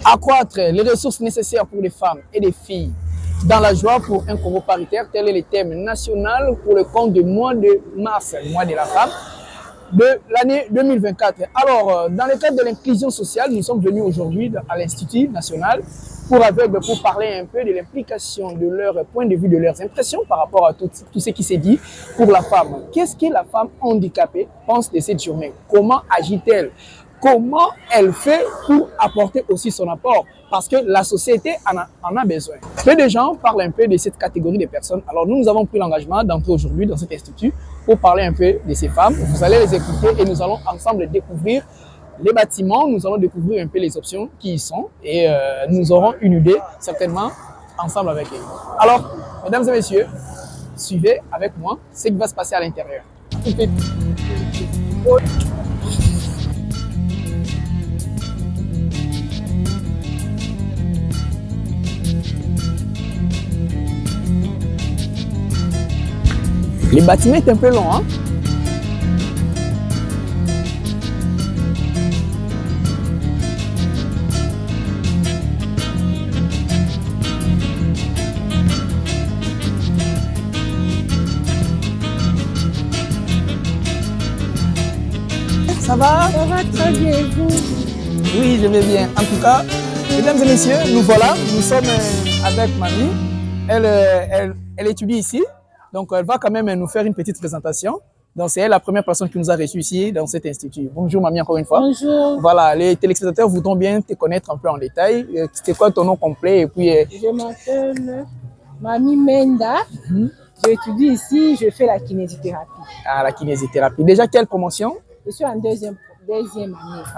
Accroître les ressources nécessaires pour les femmes et les filles dans la joie pour un Congo paritaire, tel est le thème national pour le compte du mois de mars, le mois de la femme, de l'année 2024. Alors, dans le cadre de l'inclusion sociale, nous sommes venus aujourd'hui à l'Institut national pour aveugles pour parler un peu de l'implication de leur point de vue, de leurs impressions par rapport à tout ce qui s'est dit pour la femme. Qu'est-ce que la femme handicapée pense de cette journée? Comment agit-elle? Comment elle fait pour apporter aussi son apport? Parce que la société en a besoin. Peu de gens parlent un peu de cette catégorie de personnes. Alors nous avons pris l'engagement d'entrer aujourd'hui dans cet institut pour parler un peu de ces femmes. Vous allez les écouter et nous allons ensemble découvrir les bâtiments, nous allons découvrir un peu les options qui y sont et nous aurons une idée certainement ensemble avec eux. Alors, mesdames et messieurs, suivez avec moi ce qui va se passer à l'intérieur. Les bâtiments est un peu long, hein? Ça va? Ça va très bien, vous? Oui, je vais bien. En tout cas, mesdames et messieurs, nous voilà. Nous sommes avec mamie. Elle étudie ici. Donc, elle va quand même nous faire une petite présentation. Donc, c'est elle la première personne qui nous a reçus ici dans cet institut. Bonjour, mamie, encore une fois. Bonjour. Voilà, les téléspectateurs voudront bien te connaître un peu en détail. C'est quoi ton nom complet? Et puis, je m'appelle Mamie Menda. J'étudie ici, je fais la kinésithérapie. Ah, la kinésithérapie. Déjà, quelle promotion? Je suis en deuxième année.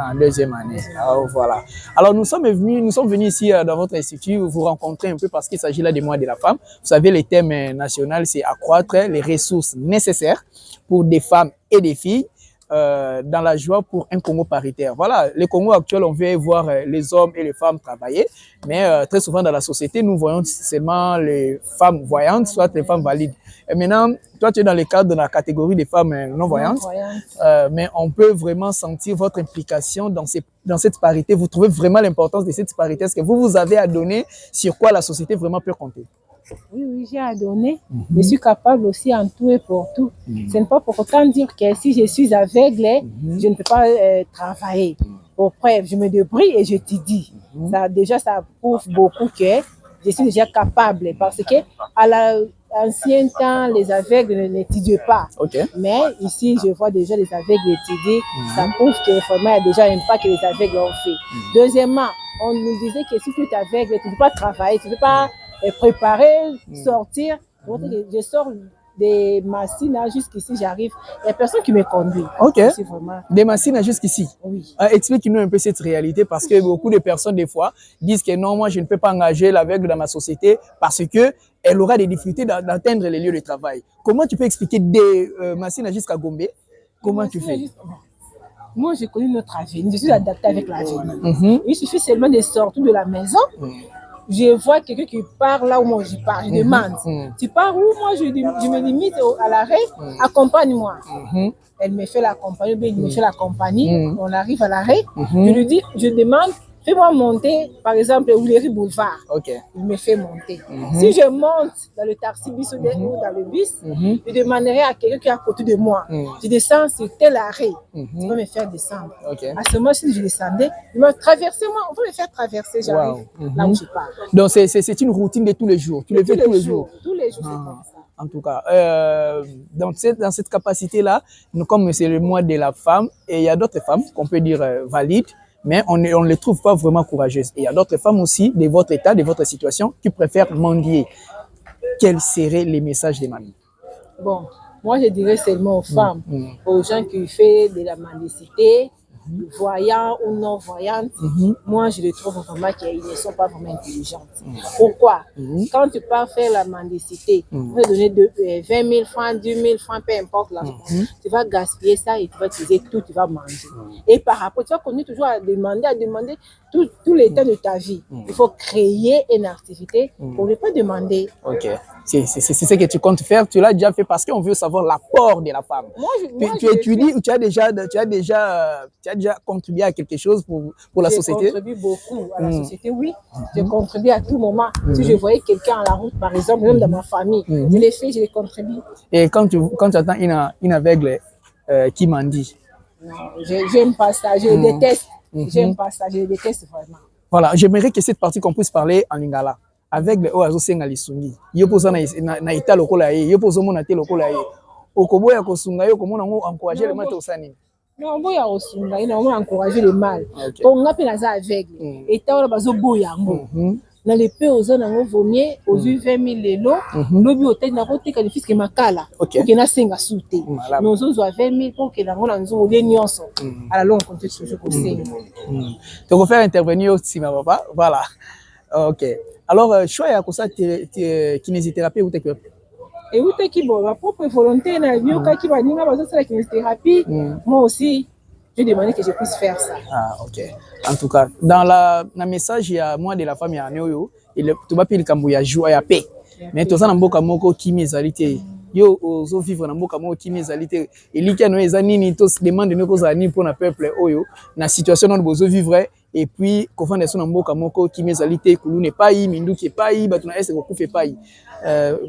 En deuxième année. Oh, voilà. Alors, nous sommes venus ici dans votre institut vous rencontrer un peu parce qu'il s'agit là des mois de la femme. Vous savez, le thème national, c'est accroître les ressources nécessaires pour des femmes et des filles dans la joie pour un Congo paritaire. Voilà, le Congo actuel, on veut voir les hommes et les femmes travailler, mais très souvent dans la société, nous voyons seulement les femmes voyantes, soit les femmes valides. Et maintenant, toi, tu es dans le cadre de la catégorie des femmes non-voyantes, mais on peut vraiment sentir votre implication dans cette parité. Vous trouvez vraiment l'importance de cette parité? Est-ce que vous avez à donner sur quoi la société vraiment peut compter? Oui, j'ai à donner. Je suis capable aussi en tout et pour tout. Ce n'est pas pour autant dire que si je suis aveugle, je ne peux pas travailler. Pour preuve, je me débrouille et je te dis. Ça prouve beaucoup que je suis déjà capable parce que à l'ancien temps, les aveugles n'étudient pas. Mais ici, je vois déjà les aveugles étudier. Ça prouve que vraiment, il y a déjà un pas que les aveugles ont fait. Deuxièmement, on nous disait que si tu es aveugle, tu ne peux pas travailler, tu ne peux pas préparer, sortir. Je sors des machines jusqu'ici, j'arrive. Il n'y a personne qui me conduit. Vraiment... Des machines jusqu'ici? Oui. Explique-nous un peu cette réalité parce que beaucoup de personnes, des fois, disent que non, moi, je ne peux pas engager l'aveugle dans ma société parce qu'elle aura des difficultés d'atteindre les lieux de travail. Comment tu peux expliquer des machines jusqu'à Gombe? Comment tu fais? Moi, je connais notre avenir. Je suis adaptée avec l'avenir. Il suffit seulement de sortir de la maison. Je vois quelqu'un qui part là où moi je pars. Je demande, tu pars où? Moi, je me limite à l'arrêt, accompagne-moi. Elle me fait la compagnie, il me fait la compagnie. On arrive à l'arrêt. Je demande, fais-moi monter, par exemple, Ouléry Boulevard. Il me fait monter. Si je monte dans le taxi bus ou dans le bus, je demanderai à quelqu'un qui est à côté de moi. Je descends sur tel arrêt. Tu vas me faire descendre. À ce moment, si je descendais, il m'a traversé, moi, on va me faire traverser, j'arrive là où je pars. Donc, c'est une routine de tous les jours. Tu le fais tous les jours. Tous les jours, c'est comme ça. En tout cas, dans cette capacité-là, comme c'est le mois de la femme, et il y a d'autres femmes qu'on peut dire valides, mais on ne les trouve pas vraiment courageuses. Et il y a d'autres femmes aussi, de votre état, de votre situation, qui préfèrent mendier. Quels seraient les messages des mamies? Bon, moi je dirais seulement aux femmes, aux gens qui font de la mendicité, voyants ou non-voyantes. Moi je les trouve vraiment qu'ils ne sont pas vraiment intelligentes. Pourquoi? Quand tu pars faire la mendicité, tu vas donner 20 000 francs, 10 000 francs, peu importe la somme. Tu vas gaspiller ça et tu vas utiliser tout, tu vas manger. Et par rapport, tu vas continuer toujours à demander tout le temps de ta vie. Il faut créer une activité pour ne pas demander. C'est ce que tu comptes faire. Tu l'as déjà fait parce qu'on veut savoir l'apport de la femme. Tu étudies ou tu as déjà contribué à quelque chose pour la société? Je contribue beaucoup à la société, oui. Je contribue à tout moment. Si je voyais quelqu'un à la route, par exemple, même dans ma famille, je l'ai fait, je l'ai contribué. Et quand tu attends une aveugle qui mendie? Non, j'aime pas ça, je déteste. J'aime pas ça, je déteste vraiment. Voilà, j'aimerais que cette partie qu'on puisse parler en lingala. Avec le oiseau senga lisungi. Yo poza na ita lokola ye, yo pozo mona te lokola ye. Okoboya kosunga yo komona ngo encourager le matin osani. Non, boya kosunga, ina on encourager le mal. Pour ngapi na za aveugle. Eta ona bazo boya ngo. Na le pe ozo na ngo vomie, ozu 20 000 lelo, lobi hôtel na kote ka fiske makala. Ok na senga soute. Mais ozo zo 20 000 pour que na ngo na nzo le nyonso. Alors là on compte toujours ko senga. Donc on faire intervenir aussi ma papa, voilà. OK. Alors, choix à quoi ça kinésithérapie ou t'es et où t'es qui bon, ma propre volonté na bio qui va ninga bazo la kinésithérapie. Moi aussi, je demandais que je puisse faire ça. Ah, OK. En tout cas, dans la message il y a moi de la famille à Néo et tu vas pile kambu ya joie ya paix. Mais tout ça na mboka moko kimezalité. Yo ozo vivre na mboka moko kimezalité. Et lika no ezanini to demande no ko zani pour na peuple oyo na situation no bozo vivre. Et puis, quand on est mboka moko qui mezalité kulune pai minduki pai batuna ese ko kufe pai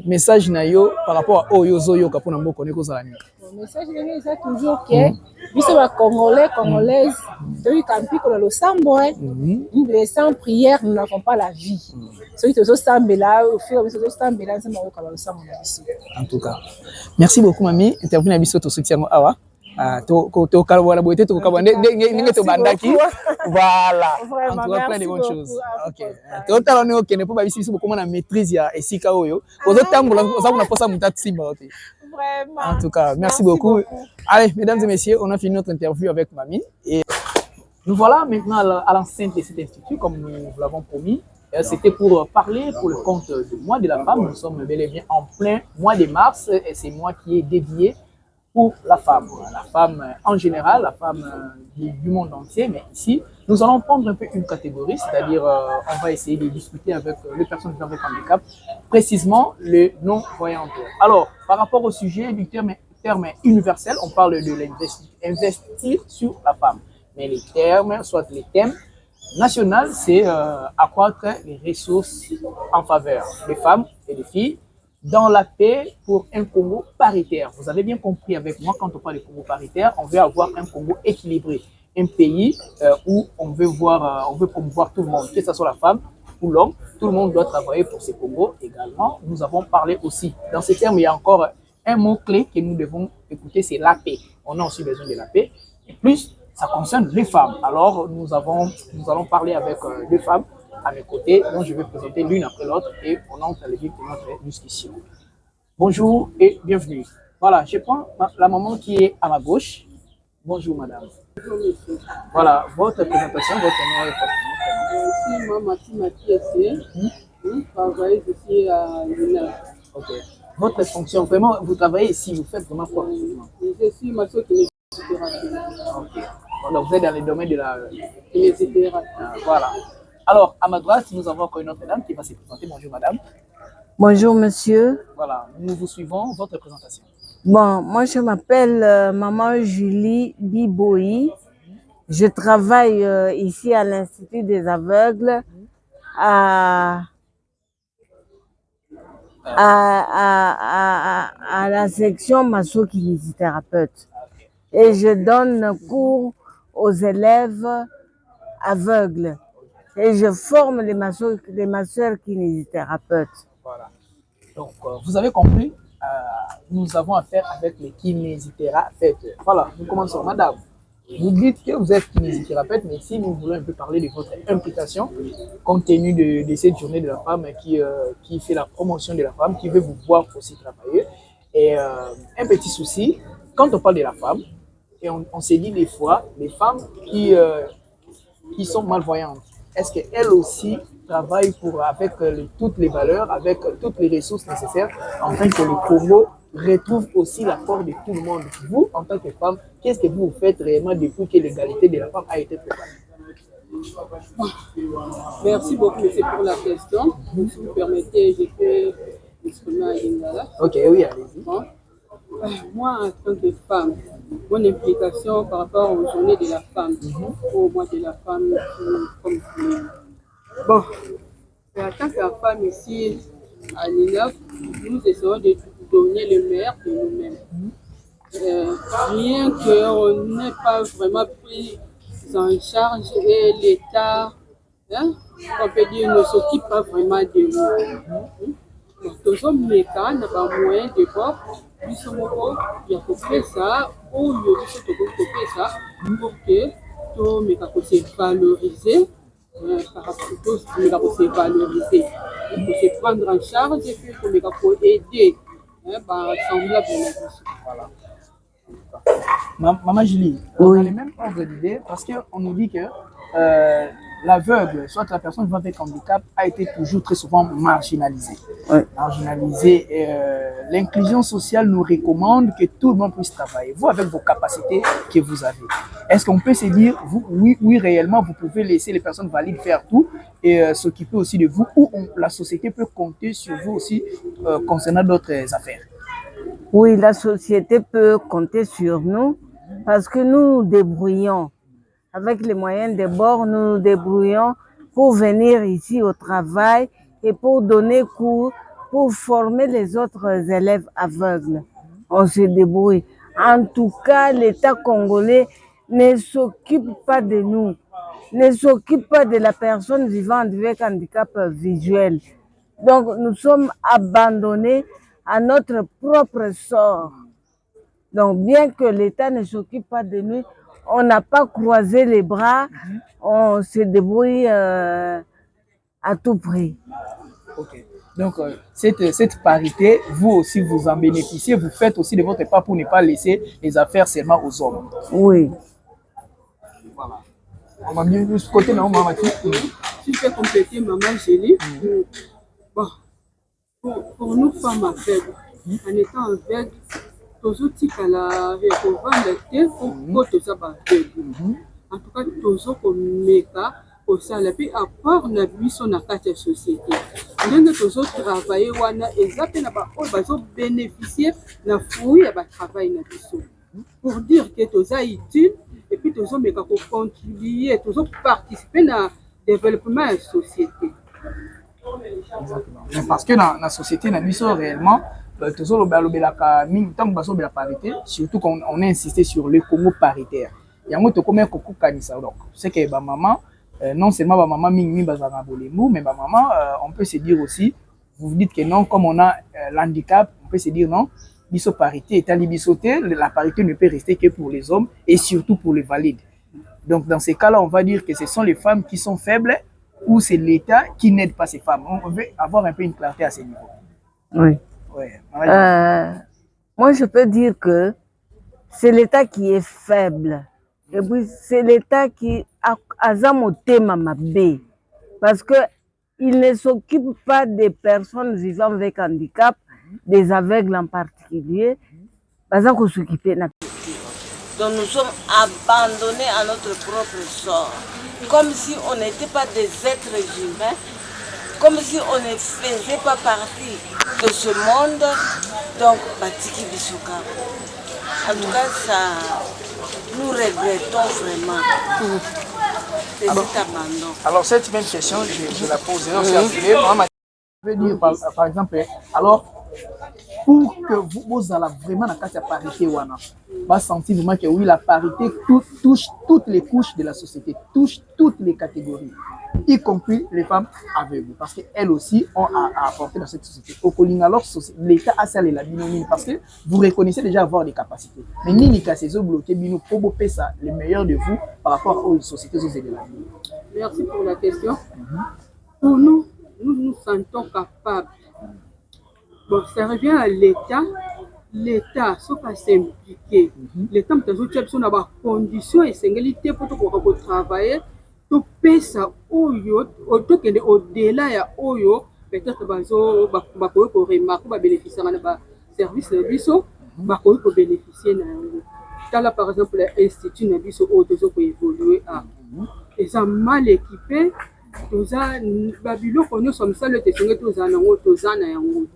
message na yo par rapport à oyo zo yo kapona mboka neko zala ni message na ça toujours que biso ba congolais congolaises de campi ko lo sambo les sans prière nous n'avons pas la vie ceux qui zo sambela au fur et à mesure zo sambela ça mako ka lo sambo na biso. En tout cas merci beaucoup mami intervenir biso to soutien awa to kalwala boité to kabande ndenge to bandaki voilà en tout cas plein de bonnes choses. OK to talone OK ne peut pas ici beaucoup na maîtrise ya esika oyo ozo tambola ça on a pas ça mutati simba OK vraiment. En tout cas merci beaucoup. Allez mesdames et messieurs, on a fini notre interview avec mamie et nous voilà maintenant à l'enceinte de cet institut comme nous l'avons promis. C'était pour parler pour le compte du mois de la femme. Nous sommes bel et bien en plein mois de mars et c'est mois qui est dédié pour la femme en général, la femme du monde entier, mais ici, nous allons prendre un peu une catégorie, c'est-à-dire on va essayer de discuter avec les personnes avec handicap, précisément les non-voyantes. Alors, par rapport au sujet du terme universel, on parle de l'investir sur la femme, mais les termes, soit les thèmes national, c'est accroître les ressources en faveur des femmes et des filles, dans la paix pour un Congo paritaire. Vous avez bien compris avec moi, quand on parle de Congo paritaire, on veut avoir un Congo équilibré. Un pays où on veut promouvoir tout le monde, que ce soit la femme ou l'homme. Tout le monde doit travailler pour ce Congo également. Nous avons parlé aussi, dans ce terme, il y a encore un mot-clé que nous devons écouter, c'est la paix. On a aussi besoin de la paix. Et plus, ça concerne les femmes. Alors, nous allons parler avec deux femmes à mes côtés, dont je vais présenter l'une après l'autre et on entre le vif de notre discussion. Bonjour et bienvenue. Voilà, je prends la maman qui est à ma gauche. Bonjour madame. Bonjour monsieur. Voilà, votre présentation, votre nom et votre nom. Ici, moi, Mathieu, je travaille ici à l'UNEF. Ok. Votre fonction, vraiment, vous travaillez ici, vous faites vraiment quoi? Je suis masso-kinésithérapie. Ok. Donc vous êtes dans le domaine de la kinésithérapie. Voilà. Alors, à ma droite, nous avons encore une autre dame qui va se présenter. Bonjour, madame. Bonjour, monsieur. Voilà, nous vous suivons. Votre présentation. Bon, moi, je m'appelle Maman Julie Biboyi. Je travaille ici à l'Institut des aveugles à la section masso-kinésithérapeute. Et je donne cours aux élèves aveugles. Et je forme les masseurs kinésithérapeutes. Voilà. Donc, vous avez compris, nous avons affaire avec les kinésithérapeutes. Voilà, nous commençons. Madame, vous dites que vous êtes kinésithérapeute, mais si nous voulons un peu parler de votre implication, compte tenu de cette journée de la femme qui fait la promotion de la femme, qui veut vous voir aussi travailler. Et un petit souci, quand on parle de la femme, et on s'est dit des fois, les femmes qui sont malvoyantes, est-ce qu'elles aussi travaillent avec toutes les valeurs, avec toutes les ressources nécessaires, afin que le Congo retrouve aussi l'apport de tout le monde? Vous, en tant que femme, qu'est-ce que vous faites réellement depuis que l'égalité de la femme a été préparée? Merci beaucoup, monsieur, pour la question. Si vous permettez, je peux m'exprimer en lingala. Ok, oui, allez-y. Bon. Moi, en tant que femme, mon implication par rapport aux journées de la femme, au mois de la femme, comme bon, en tant que femme ici à l'INAF, nous essayons de donner le meilleur de nous-mêmes. Bien qu'on n'ait pas vraiment pris en charge et l'État, hein, on peut dire, ne s'occupe pas vraiment de nous. Donc, on a moyen de voir, il y a fait ça, ou il y a fait ça, pour que tout le monde se valoriser, par rapport à tout ce qui se valoriser. Il faut se prendre en charge et puis il faut aider, par semblable à la Voilà. Maman Julie, on a les mêmes ordres d'idées parce qu'on nous dit que l'aveugle, soit la personne vivant avec handicap, a été toujours très souvent marginalisée. Oui. Marginalisée. L'inclusion sociale nous recommande que tout le monde puisse travailler. Vous, avec vos capacités que vous avez, est-ce qu'on peut se dire, vous, oui, réellement, vous pouvez laisser les personnes valides faire tout et s'occuper aussi de vous, ou la société peut compter sur vous aussi concernant d'autres affaires? Oui, la société peut compter sur nous parce que nous nous débrouillons. Avec les moyens de bord, nous nous débrouillons pour venir ici au travail et pour donner cours, pour former les autres élèves aveugles. On se débrouille. En tout cas, l'État congolais ne s'occupe pas de nous, ne s'occupe pas de la personne vivant avec handicap visuel. Donc, nous sommes abandonnés à notre propre sort. Donc, bien que l'État ne s'occupe pas de nous, on n'a pas croisé les bras, on se débrouille à tout prix. Ok. Donc, cette parité, vous aussi, vous en bénéficiez, vous faites aussi de votre part pour ne pas laisser les affaires seulement aux hommes. Oui. Voilà. On va bien de ce côté, non, maman? Si je peux compléter, maman Gélie, bon, pour nous femmes aveugles, en étant aveugles, toujours à la revendre pour tous aveugles. En tout cas, toujours comme méca, pour ça, puis à part la buisson dans la société. Nous toujours travailler, on a bénéficier de la fouille à travail dans buisson. Pour dire que tous est utile et puis toujours méca pour contribuer, toujours participer dans le développement de la société. Exactement. Mais parce que dans la société, dans la réellement, toujours la parité, surtout qu'on a insisté sur le Congo paritaire. Il y a un autre comme un donc c'est que ma maman, non seulement ma maman mais ma maman, on peut se dire aussi, vous vous dites que non, comme on a l'handicap, on peut se dire non, biso parité, la parité ne peut rester que pour les hommes et surtout pour les valides. Donc dans ces cas-là, on va dire que ce sont les femmes qui sont faibles ou c'est l'État qui n'aide pas ces femmes. On veut avoir un peu une clarté à ce niveau. Oui. Ouais. Moi, je peux dire que c'est l'État qui est faible. Et puis, c'est l'État qui a azamoté Mamabé. Parce qu'il ne s'occupe pas des personnes vivant avec handicap, des aveugles en particulier. Donc, nous sommes abandonnés à notre propre sort. Comme si on n'était pas des êtres humains. Comme si on ne faisait pas partie de ce monde. Donc, Batiki Bissoka. En tout cas, ça, nous regrettons vraiment cet abandon. Alors, cette même question, je la pose. Je veux dire, par exemple, alors, pour que vous allez vraiment dans la parité, va sentir vraiment que oui, la parité touche toutes les couches de la société, touche toutes les catégories, y compris les femmes aveugles, parce qu'elles aussi ont à apporter dans cette société. Au Coling, alors, l'État a salé la binomie, parce que vous reconnaissez déjà avoir des capacités. Mais ni les cases bloquées, bino pour ça, le meilleur de vous par rapport aux sociétés aux de la vie. Merci pour la question. Pour nous, nous sentons capables. Bon, ça revient à l'État. L'État, ce pas s'impliquer. L'État, peut-être, il y a des conditions et sécurité pour travailler. Tout ça, au-delà, il y a peut-être pour remarquer bénéficier de service de biso, pour bénéficier là par exemple l'institut de biso pour évoluer et ça mal équipé toza babiloko nyonso mosala ete esenge toza nango toza na yango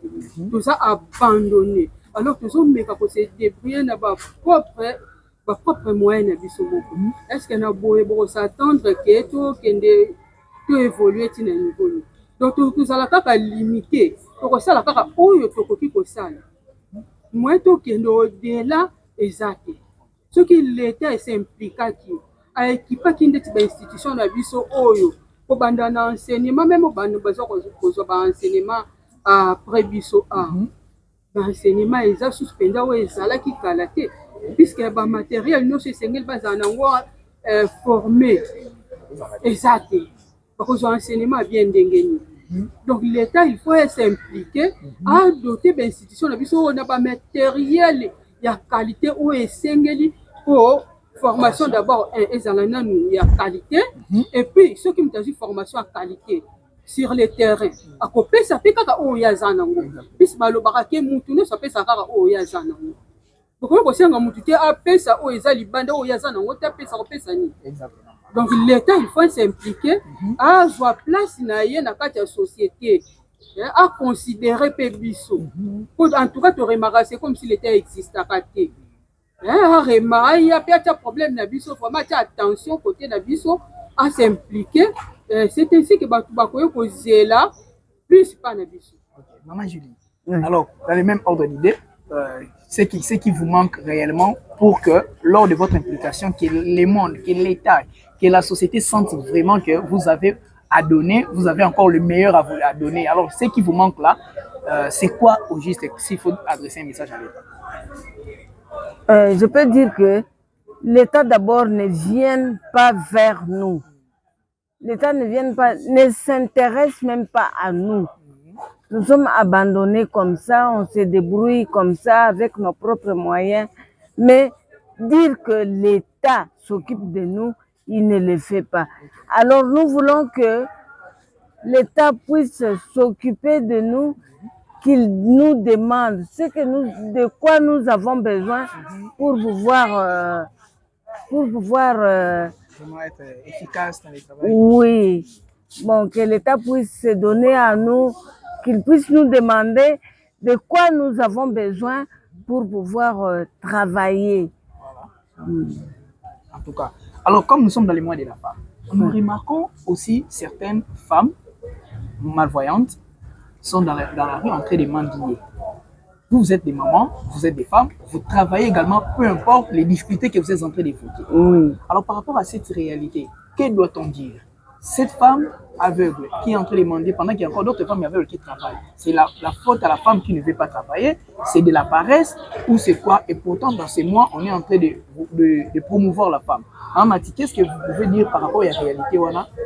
toza abandonné alors tozomeka kose débrouiller na bapropre moyen na biso moko est ce que na boye bokosatendre ke tokende toévolue ntina niveau ni donc tozala kaka limité tokosala kaka oyo tokoki kosala moyen tokende odela eza te soki leta esimplikaki aekipaki ndeti bainstitution na biso oyo kobanda na enseignement même bando baza kozwa baenseignement après biso baenseignement eza suspenda oyo ezalaki kala te puisque bamateriel nyonso esengeli bazala nango formé eza te bakozwa enseignement bien ndenge nini donc l'état il faut s'impliquer à doter bainstitution na biso oyo na bamatériel ya qualité oyo esengeli po formation d'abord ezala nanu ya qualité et puis ceux qui m'ont formation à qualité sur le terrain akopesa mpe kaka oyo aza nango puisque balobaka ke mutu nyonso apesa kaka oyo aza nango bokoki kosenga mutu te apesa oyo eza libanda oyo aza nango te apesa kopesa nini donc l'état il faut s'impliquer azwa place na ye na kati ya société à considérer mpe biso en tout cas toremaka c'est comme si l'état existaka te remaka ya mpe atia problème na biso vraiment atia attention côté na biso à s'impliquer c'est ainsi que bato bakoki kozela plus pas na biso. Maman Julie, alors dans le même ordre d'idée, ce qui vous manque réellement pour que lors de votre implication, que le monde, que l'État, que la société sentent vraiment que vous avez à donner, vous avez encore le meilleur à donner. Alors ce qui vous manque là, c'est quoi au juste s'il faut adresser un message à l'État? Je peux dire que l'État d'abord ne vienne pas vers nous. L'État ne s'intéresse même pas à nous. Nous sommes abandonnés comme ça, on se débrouille comme ça avec nos propres moyens. Mais dire que l'État s'occupe de nous, il ne le fait pas. Alors nous voulons que l'État puisse s'occuper de nous, qu'il nous demande de quoi nous avons besoin pour pouvoir Vraiment être efficace dans les travaux. Oui, bon, que l'État puisse se donner à nous, qu'il puisse nous demander de quoi nous avons besoin pour pouvoir travailler. Voilà. En tout cas, alors comme nous sommes dans les mois de la femme, nous remarquons aussi certaines femmes malvoyantes sont dans la rue en train de mendier. Vous êtes des mamans, vous êtes des femmes, vous travaillez également, peu importe les difficultés que vous êtes en train d'évoquer. Oui. Alors par rapport à cette réalité, que doit-on dire? Cette femme aveugle qui est en train de mendier pendant qu'il y a encore d'autres femmes aveugles qui travaillent, c'est la faute à la femme qui ne veut pas travailler, c'est de la paresse ou c'est quoi? Et pourtant dans ces mois, on est en train de promouvoir la femme. En Mati, qu'est-ce que vous pouvez dire par rapport à la réalité?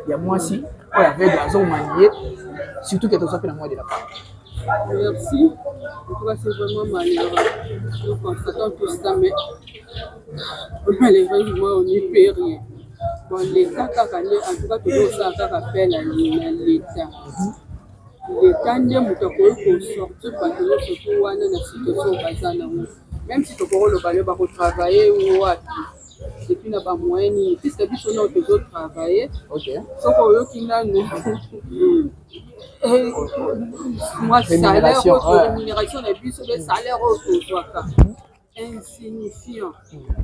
Il y a moi aussi, il y avait des hommes maniés, surtout que tu as fait la mois de la femme. Merci. En tout cas, c'est vraiment malheureux. Nous constatons tout ça, mais malheureusement, on n'y peut rien. Bon, l'État, en tout cas, tout ça, ça appelle à l'État. L'État, nous avons sortir parce que surtout, on a une situation même si tu peux travailler ou et puis, on a moyen, puisque nous avons toujours travaillé. Sauf que moi, salaire, rémunération, le salaire insignifiant.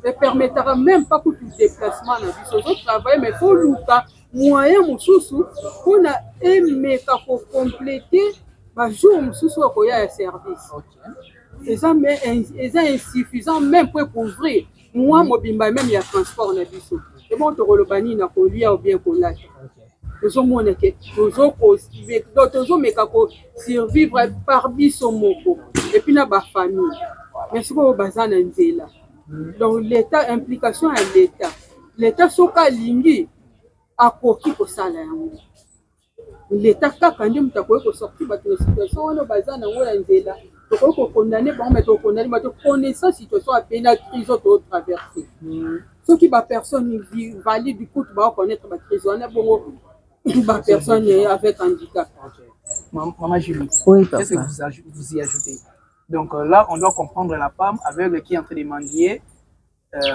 Ne permettra même pas pour tout déplacement. Nous travaillons, mais il faut nous moyen pour aimer pour compléter le jour où il y a un service. C'est insuffisant même pour couvrir. Moi, même il y a transport. Et bon, tu as le bani, tu as ou bien qu'on l'a. Survivre par bisomoko et puis na ba famille mais ce qu'on bazan nzela donc l'état implication à l'état soka lingi akoki ko sala yango l'état kaka ndi mutakoye ko sortir ba situation wana bazan nango ya nzela to ko condamner ba mettre ko condamner ba to connaissance situation à peine crise auto traverser ceux qui ba personne valide du coup ba connaître ba crise wana bongo ba personne avec handicap. Maman Julie, oui, qu'est-ce que vous y ajoutez? Donc là, on doit comprendre la femme aveugle qui est en train de mendier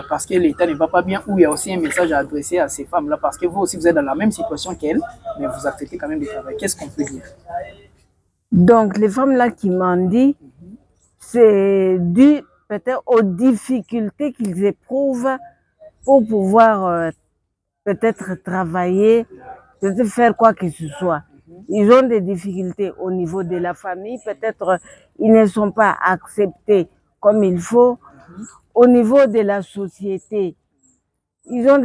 parce que l'État ne va pas bien, ou il y a aussi un message à adresser à ces femmes-là, parce que vous aussi, vous êtes dans la même situation qu'elles, mais vous acceptez quand même de travailler. Qu'est-ce qu'on peut dire? Donc, les femmes-là qui m'ont dit, c'est dû peut-être aux difficultés qu'ils éprouvent pour pouvoir peut-être travailler, peut-être faire quoi que ce soit. Ils ont des difficultés au niveau de la famille, peut-être ils ne sont pas acceptés comme il faut. Au niveau de la société, ils ont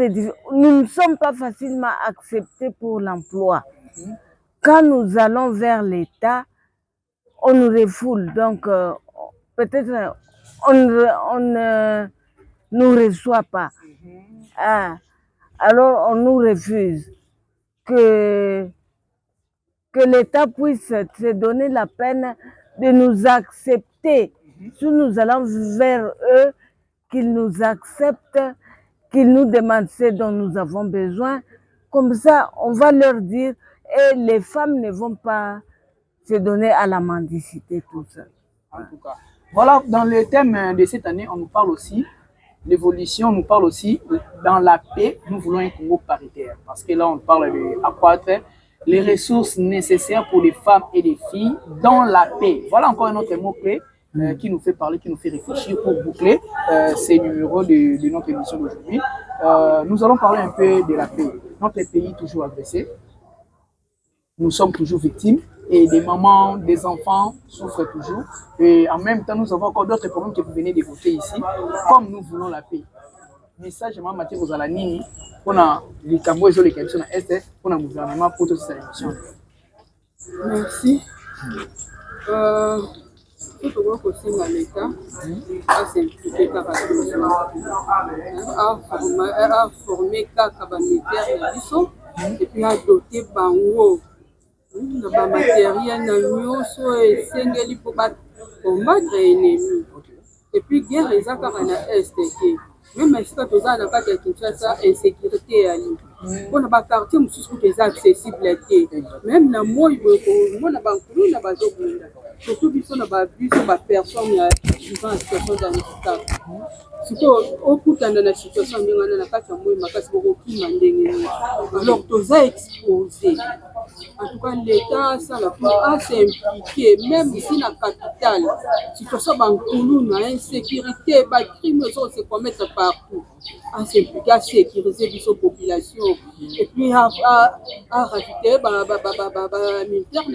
nous ne sommes pas facilement acceptés pour l'emploi. Quand nous allons vers l'État, on nous refoule. Donc, peut-être on ne nous reçoit pas. Ah, alors, on nous refuse. Que l'État puisse se donner la peine de nous accepter. Si nous allons vers eux, qu'ils nous acceptent, qu'ils nous demandent ce dont nous avons besoin. Comme ça, on va leur dire, et les femmes ne vont pas se donner à la mendicité tout ça. En tout cas, voilà, dans le thème de cette année, on nous parle aussi l'évolution, on nous parle aussi dans la paix, nous voulons un Congo paritaire. Parce que là, on parle d'accroître les ressources nécessaires pour les femmes et les filles dans la paix. Voilà encore un autre mot-clé qui nous fait parler, qui nous fait réfléchir pour boucler ces numéros de notre émission d'aujourd'hui. Nous allons parler un peu de la paix. Notre pays est toujours agressé. Nous sommes toujours victimes et des mamans, des enfants souffrent toujours. Et en même temps, nous avons encore d'autres problèmes que vous venez d'évoquer ici, comme nous voulons la paix. Message, Mathieu Rosalanini, on a les Cambodges et les Caïbes Est, on a un gouvernement pour toute cette émission. Merci. Tout le monde aussi dans l'État a s'impliqué par a formé quatre militaires et puis a doté Bango. Na ba matériel na nyonso esengeli pour combattre l'ennemi. Et puis guerre ezaka na est ke même esika toza na kati ya Kinshasa insécurité ya li mpona bakartier mosusu kutu eza accessible te même na moi komona bankulu na bazobunda surtout biso na babiso bapersone ya vivant en situation d'handicap sikoyo okutana na situation ndenge wana na kati ya moi makasi bokokima ndenge nini alors toza exposé. En tout cas, l'État, ça a s'impliquer, même ici dans la capitale. Situation de l'insécurité, les crimes se commettent partout. À s'impliquer, à sécuriser les populations. Et puis, à rajouter les militaires,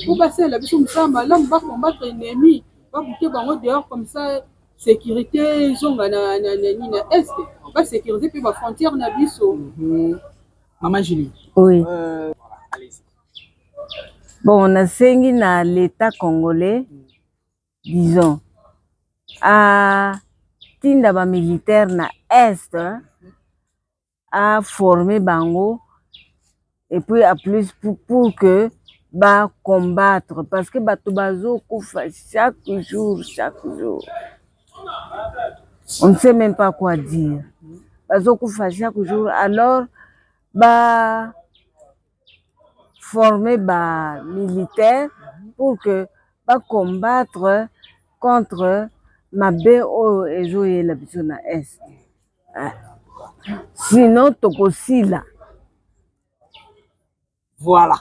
pour passer la mission, on va combattre l'ennemi. On va bouter dehors comme ça, sécurité, ils ont est. On va sécuriser puis la frontière. Maman Julie. Oui. Allez-y. Bon, on a saigné dans l'État congolais, disons, à Tindaba militaire na Est, à former Bango, et puis à plus pour que bah combattre, parce que Batubazo koufa chaque jour. On ne sait même pas quoi dire. Bazo koufa chaque jour, alors bah former bah militaire pour que bah combattre contre Mabé au et la vision à Est. Sinon tokosi là. Voilà.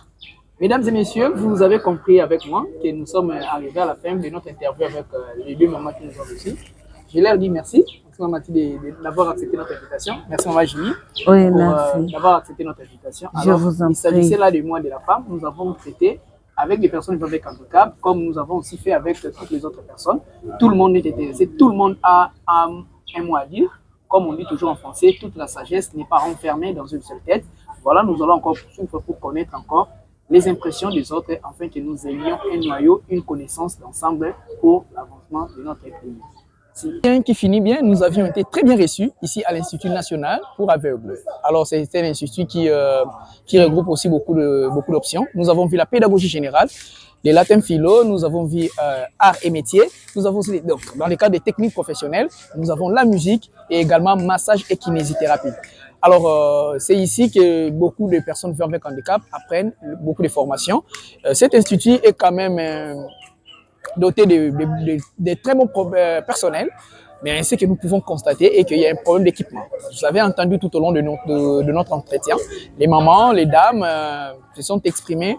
Mesdames et messieurs, vous avez compris avec moi que nous sommes arrivés à la fin de notre interview avec les deux mamans qui nous ont reçus. Je leur dis merci. Merci Maman d'avoir accepté notre invitation. Merci Maman Julie d'avoir accepté notre invitation. Alors, je vous en prie. Il s'agissait là du mois de la femme. Nous avons traité avec des personnes avec handicap, comme nous avons aussi fait avec toutes les autres personnes. Tout le monde est intéressé, tout le monde a un mot à dire. Comme on dit toujours en français, toute la sagesse n'est pas renfermée dans une seule tête. Voilà, nous allons encore poursuivre pour connaître encore les impressions des autres, afin que nous ayons un noyau, une connaissance d'ensemble pour l'avancement de notre pays. Bien qui finit bien, nous avions été très bien reçus ici à l'Institut national pour aveugles. Alors c'est un institut qui regroupe aussi beaucoup d'options. Nous avons vu la pédagogie générale, les latin philo, nous avons vu art et métier, nous avons aussi, donc, dans les cas des techniques professionnelles, nous avons la musique et également massage et kinésithérapie. Alors, c'est ici que beaucoup de personnes vivant avec handicap apprennent beaucoup de formations. Cet institut est quand même doté de très bons personnels. Mais ce que nous pouvons constater est qu'il y a un problème d'équipement. Vous avez entendu tout au long de notre entretien, les mamans, les dames se sont exprimées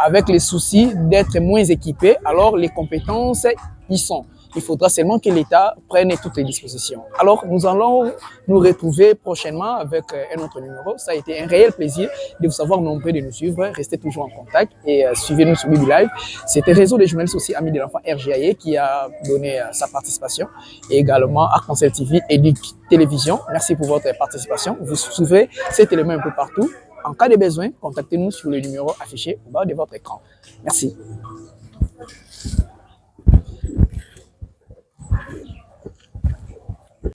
avec les soucis d'être moins équipés, alors les compétences y sont. Il faudra seulement que l'État prenne toutes les dispositions. Alors, nous allons nous retrouver prochainement avec un autre numéro. Ça a été un réel plaisir de vous savoir nombreux de nous suivre. Restez toujours en contact et suivez-nous sur Bibi Live. C'était Réseau des journalistes aussi Amis de l'Enfant RGAE qui a donné sa participation. Et également Arc-en-Ciel TV et Duc Télévision. Merci pour votre participation. Vous suivez cet élément un peu partout. En cas de besoin, contactez-nous sur le numéro affiché au bas de votre écran. Merci.